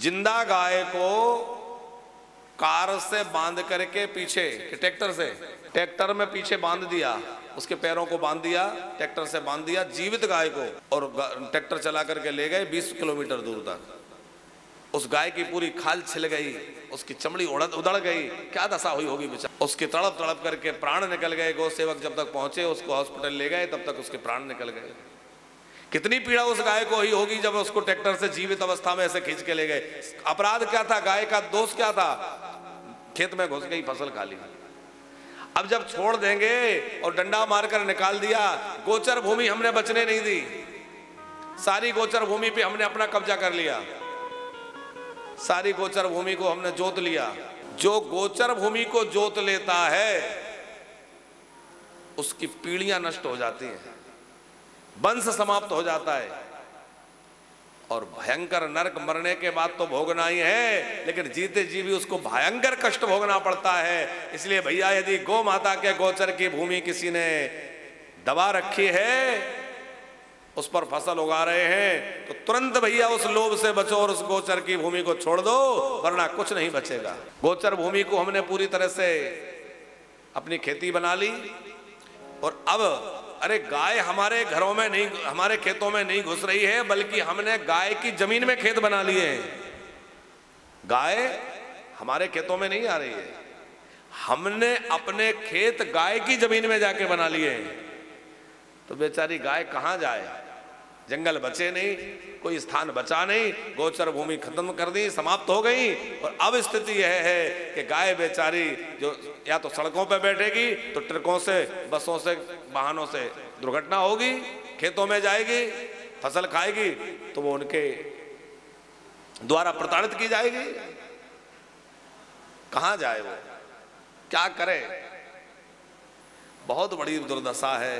जिंदा गाय को कार से बांध करके पीछे, ट्रैक्टर में पीछे बांध दिया, उसके पैरों को बांध दिया, ट्रैक्टर से बांध दिया जीवित गाय को, और ट्रैक्टर चला करके ले गए 20 किलोमीटर दूर तक। उस गाय की पूरी खाल छिल गई, उसकी चमड़ी उधड़ गई, क्या दशा हुई होगी बेचारा। उसकी तड़प तड़प करके प्राण निकल गए। गौ सेवक जब तक पहुंचे, उसको हॉस्पिटल ले गए, तब तक उसके प्राण निकल गए। कितनी पीड़ा उस गाय को ही होगी जब उसको ट्रैक्टर से जीवित अवस्था में ऐसे खींच के ले गए। अपराध क्या था, गाय का दोष क्या था? खेत में घुस गई, फसल खा ली। अब जब छोड़ देंगे और डंडा मारकर निकाल दिया, गोचर भूमि हमने बचने नहीं दी, सारी गोचर भूमि पे हमने अपना कब्जा कर लिया, सारी गोचर भूमि को हमने जोत लिया। जो गोचर भूमि को जोत लेता है उसकी पीढ़ियां नष्ट हो जाती हैं, वंश समाप्त हो जाता है, और भयंकर नरक मरने के बाद तो भोगना ही है, लेकिन जीते जी भी उसको भयंकर कष्ट भोगना पड़ता है। इसलिए भैया, यदि गौ माता के गोचर की भूमि किसी ने दबा रखी है, उस पर फसल उगा रहे हैं, तो तुरंत भैया उस लोभ से बचो और उस गोचर की भूमि को छोड़ दो, वरना कुछ नहीं बचेगा। गोचर भूमि को हमने पूरी तरह से अपनी खेती बना ली, और अब अरे गाय हमारे घरों में नहीं, हमारे खेतों में नहीं घुस रही है, बल्कि हमने गाय की जमीन में खेत बना लिए हैं। गाय हमारे खेतों में नहीं आ रही है, हमने अपने खेत गाय की जमीन में जाके बना लिए हैं। तो बेचारी गाय कहां जाए? जंगल बचे नहीं, कोई स्थान बचा नहीं, गोचर भूमि खत्म कर दी, समाप्त हो गई। और अब स्थिति यह है कि गाय बेचारी जो या तो सड़कों पे बैठेगी, तो ट्रकों से, बसों से, वाहनों से दुर्घटना होगी, खेतों में जाएगी, फसल खाएगी तो वो उनके द्वारा प्रताड़ित की जाएगी। कहां जाए वो, क्या करे? बहुत बड़ी दुर्दशा है।